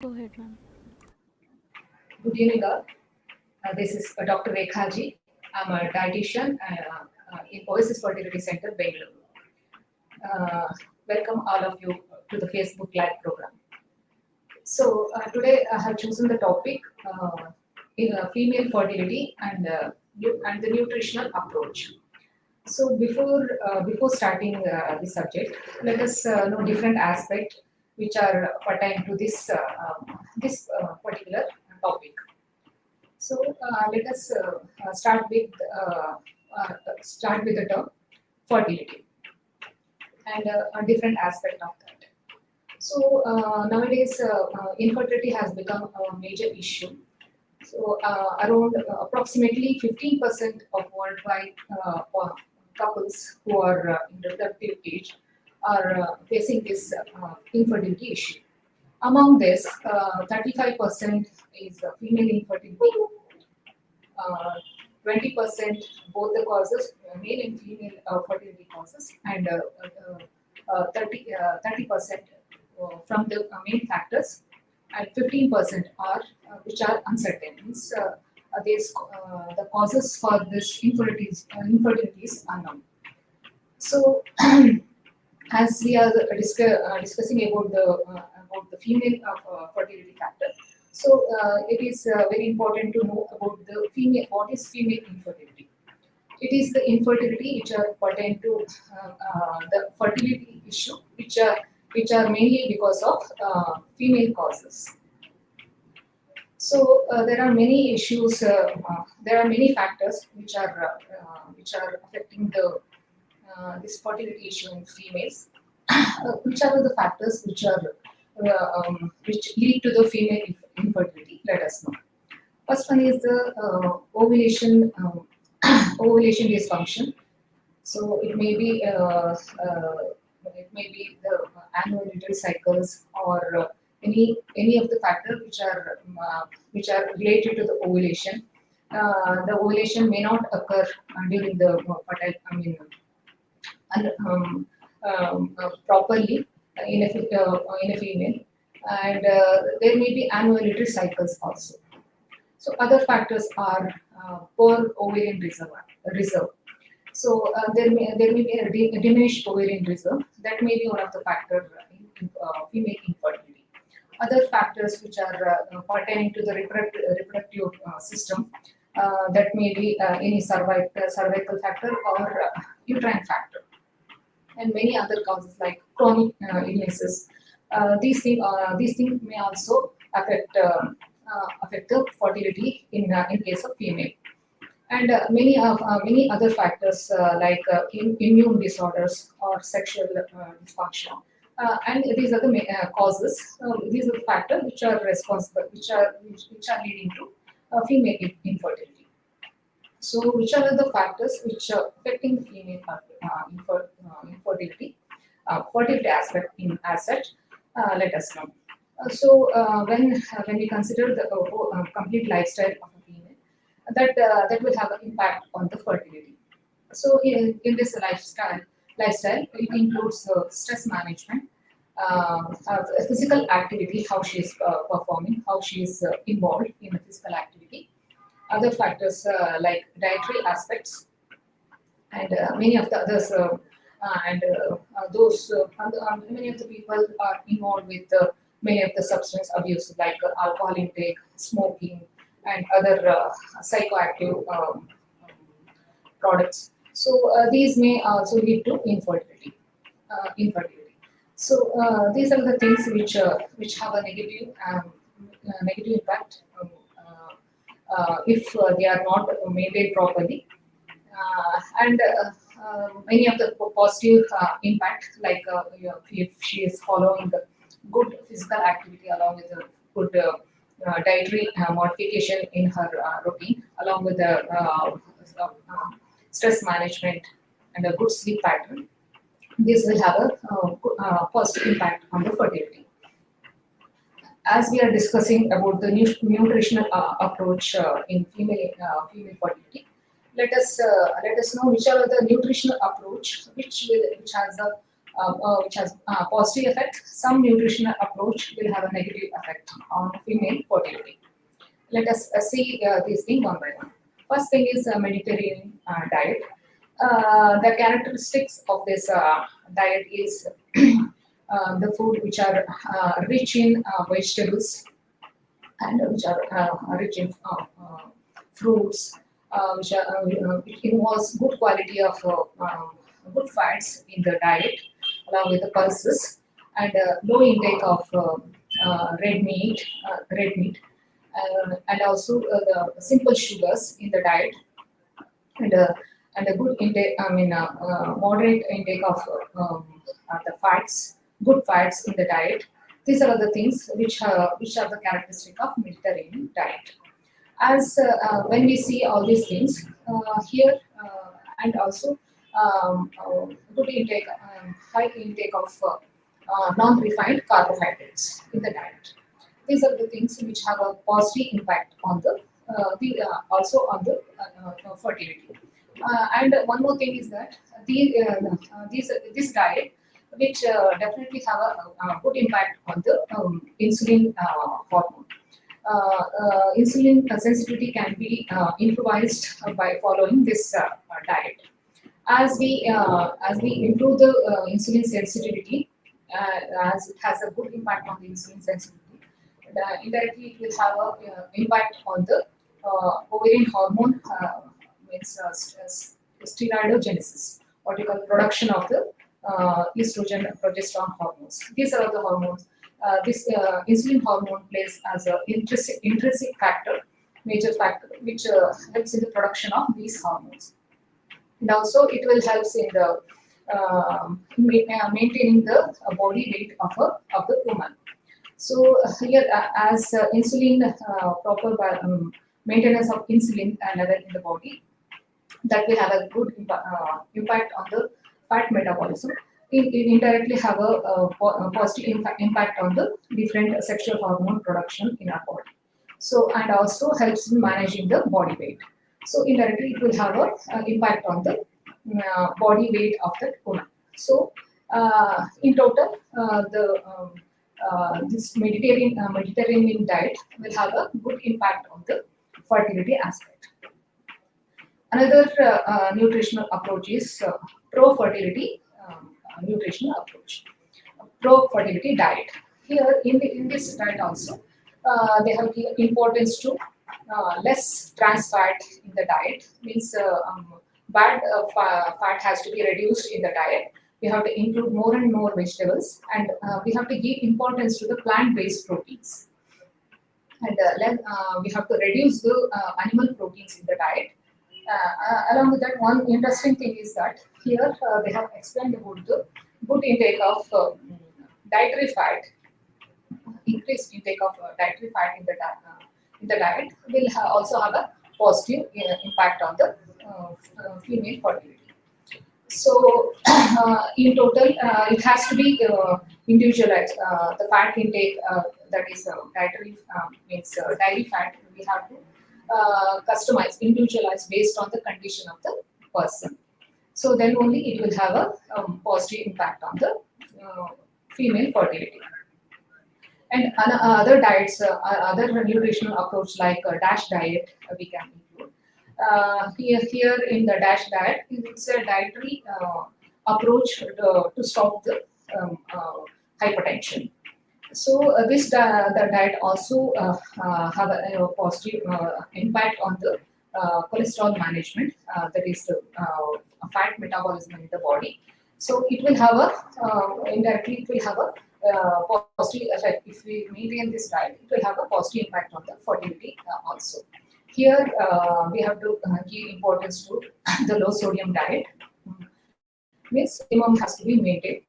Go ahead, ma'am. Good evening, all. This is Dr. Rekha G. I'm a dietitian in Oasis Fertility Center, Bengaluru. Welcome all of you to the Facebook Live program. So today I have chosen the topic female fertility and the nutritional approach. So before starting the subject, let us know different aspects which are pertain to this particular topic. So let us start with the term fertility and a different aspect of that. So nowadays, infertility has become a major issue. So around approximately 15% of worldwide couples who are in reproductive age are facing this infertility issue. Among this, 35% is female infertility, 20% both the causes, male and female fertility causes, and 30% from the main factors, and 15% are which are uncertain. Means the causes for this infertility is unknown. So, as we are discussing about the female fertility factor, so it is very important to know about the female. What is female infertility? It is the infertility which are pertain to the fertility issue, which are mainly because of female causes. So there are many issues. There are many factors which are affecting the this fertility issue in females. Which are the factors which lead to the female infertility? Let us know. First one is the ovulation dysfunction. So it may be the annual luteal cycles or any of the factors which are related to the ovulation. The ovulation may not occur during the fertile. Properly in a female, and there may be annual luteal cycles also. So other factors are poor ovarian reserve. So there may be a diminished ovarian reserve. That may be one of the factors in female infertility. Other factors which are pertaining to the reproductive system, that may be any cervical factor or uterine factor, and many other causes like chronic illnesses. These things may also affect the fertility in case of female, and many other factors like immune disorders or sexual dysfunction. And these are the causes. These are the factors which are responsible, which are leading to female infertility. So, which are the factors which are affecting the female infertility, fertility aspect in as such? Let us know. When we consider the complete lifestyle of a female, that will have an impact on the fertility. So, in this lifestyle, it includes stress management, physical activity, how she is performing, how she is involved in the physical activity. Other factors like dietary aspects, and many of the others, and those many of the people are involved with many of the substance abuse like alcohol intake, smoking, and other psychoactive products. So these may also lead to infertility. So these are the things which have a negative impact if they are not maintained properly, and many of the positive impact, like if she is following the good physical activity along with a good dietary modification in her routine, along with the stress management and a good sleep pattern, this will have a positive impact on the fertility. As we are discussing about the nutritional approach in female fertility, let us know which are the nutritional approach which has a which has positive effect. Some nutritional approach will have a negative effect on female fertility. Let us see these things one by one. First thing is Mediterranean diet. The characteristics of this diet is the food which are rich in vegetables and which are rich in fruits, which involves good quality of good fats in the diet, along with the pulses, and low intake of red meat, and also the simple sugars in the diet, and and a good intake, moderate intake of the fats, good fats in the diet. These are the things which are the characteristic of Mediterranean diet. As when we see all these things here, and also good intake, high intake of non-refined carbohydrates in the diet. These are the things which have a positive impact on also on the fertility. And one more thing is that this diet, which definitely have a good impact on the insulin hormone. Insulin sensitivity can be improvised by following this diet. As we improve the insulin sensitivity, as it has a good impact on the insulin sensitivity, indirectly it will have a impact on the ovarian hormone, steroidogenesis, what you call production of the estrogen and progesterone hormones. These are the hormones. This insulin hormone plays as an intrinsic factor, major factor, which helps in the production of these hormones. And also it will help in the maintaining the body weight of the woman. So here, as insulin, proper maintenance of insulin level in the body, that will have a good impact on the fat metabolism. It indirectly have a positive impact on the different sexual hormone production in our body. So, and also helps in managing the body weight. So indirectly it will have a impact on the body weight of the woman. So in total, this Mediterranean diet will have a good impact on the fertility aspect. Another nutritional approach is pro-fertility nutritional approach, pro-fertility diet. Here in this diet also, they have given importance to less trans fat in the diet. Means bad fat has to be reduced in the diet. We have to include more and more vegetables, and we have to give importance to the plant-based proteins. And we have to reduce the animal proteins in the diet. Along with that, one interesting thing is that here they have explained about the good intake of dietary fat. Increased intake of dietary fat in the diet will also have a positive impact on the female fertility. So, in total, it has to be individualized. The fat intake, that is dietary means dairy fat, we have to customize, individualize based on the condition of the person. So then only it will have a positive impact on the female fertility. And other diets, other nutritional approach like DASH diet, we can include. Here in the DASH diet, it's a dietary approach to stop the hypertension. So the diet also have a positive impact on the cholesterol management, that is the fat metabolism in the body. So it will have a indirectly it will have a positive effect. If we maintain this diet, it will have a positive impact on the fertility also. Here we have to give importance to the low sodium diet. Means minimum has to be maintained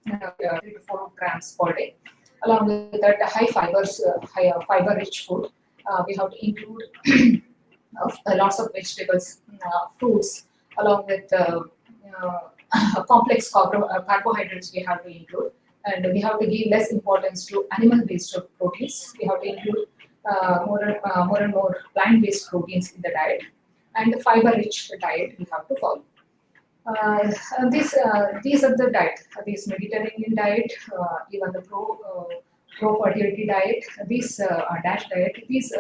3 to 4 grams per day. Along with that, high fibers, fiber rich food. We have to include lots of vegetables, fruits, along with complex carbohydrates we have to include. And we have to give less importance to animal-based proteins. We have to include more and more plant-based proteins in the diet. And the fiber-rich diet we have to follow. These are the diet. This Mediterranean diet, even the pro fertility diet, these DASH diet. These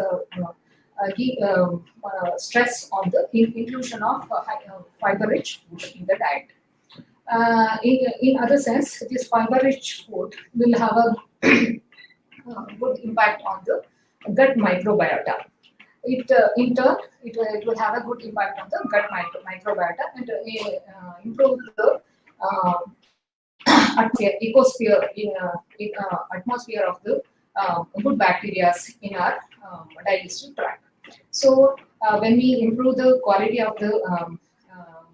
give stress on the inclusion of fiber rich food in the diet. In other sense, this fiber rich food will have a good impact on the gut microbiota. In turn, it will have a good impact on the gut microbiota and improve the uh, ecosphere in atmosphere of the good bacteria in our digestive tract. So when we improve the quality of the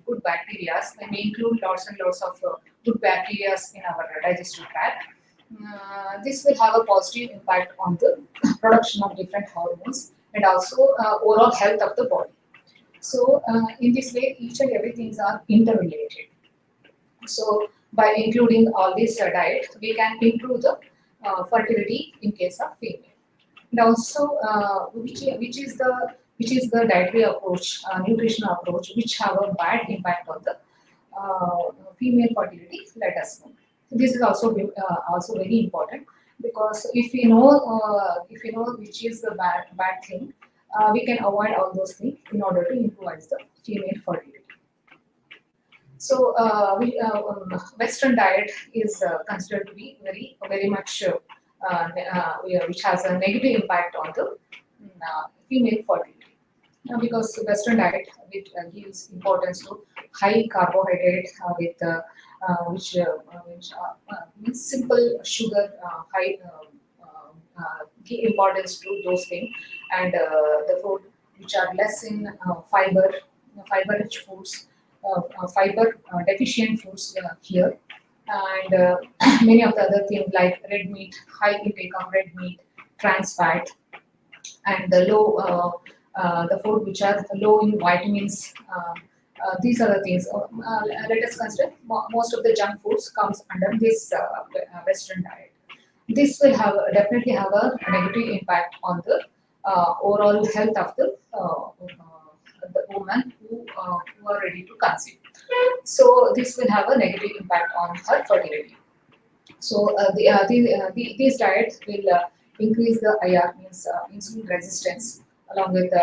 good bacteria, when we include lots and lots of good bacteria in our digestive tract, this will have a positive impact on the production of different hormones and also overall health of the body. So in this way, each and everything are interrelated. So by including all this diet, we can improve the fertility in case of female. And also, which is the dietary approach, nutritional approach, which have a bad impact on the female fertility. Let us know. This is also very important because if we know which is the bad thing, we can avoid all those things in order to improve the female fertility. So, Western diet is considered to be very much which has a negative impact on the female fertility. Because Western diet which gives importance to high carbohydrate with means simple sugar, high give importance to those things, and the food which are less in fiber rich foods, fiber deficient foods here, and many of the other things like red meat, high intake of red meat, trans fat, and the food which are low in vitamins. These are the things. Let us consider most of the junk foods comes under this Western diet. This will definitely have a negative impact on the overall health of the woman who are ready to conceive. So this will have a negative impact on her fertility. So these diets will increase the IR, means insulin resistance, along with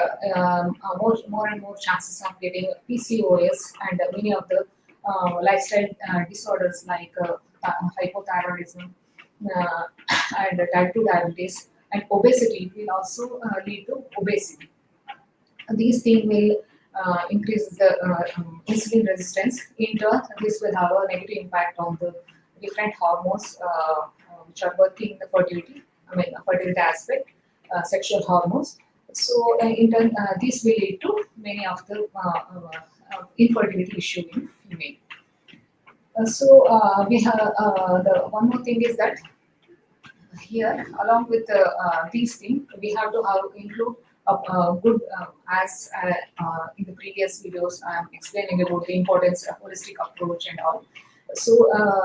more and more chances of getting PCOS and many of the lifestyle disorders like hypothyroidism uh, and type 2 diabetes and obesity will also lead to obesity. These things will increase the insulin resistance. In turn, this will have a negative impact on the different hormones which are working in the fertility, fertility aspect, sexual hormones. So, in turn, this will lead to many of the infertility issue in female. We have the one more thing is that here, along with these things, we have to include a good, as in the previous videos, I am explaining about the importance of holistic approach and all. So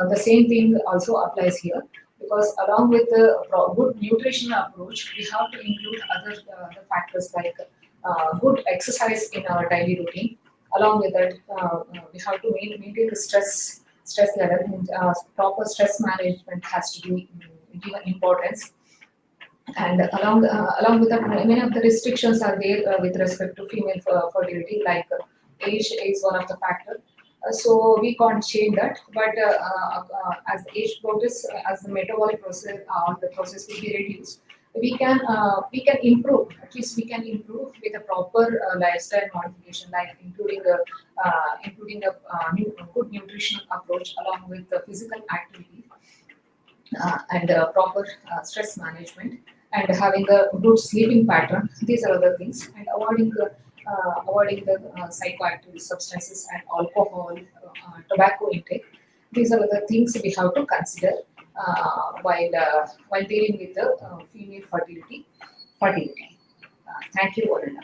the same thing also applies here because along with the good nutritional approach, we have to include other the factors like good exercise in our daily routine. Along with that, we have to maintain the stress level. And, proper stress management has to be given importance. And along with that, many of the restrictions are there with respect to female fertility, like age is one of the factors. So we can't change that, but as the age progresses, as the metabolic process, the process will be reduced, we can improve. At least we can improve with a proper lifestyle modification, like including a good nutritional approach along with the physical activity and proper stress management and having a good sleeping pattern. These are other things, and avoiding the psychoactive substances and alcohol, tobacco intake. These are the things we have to consider while dealing with the female fertility. Thank you, Varuna.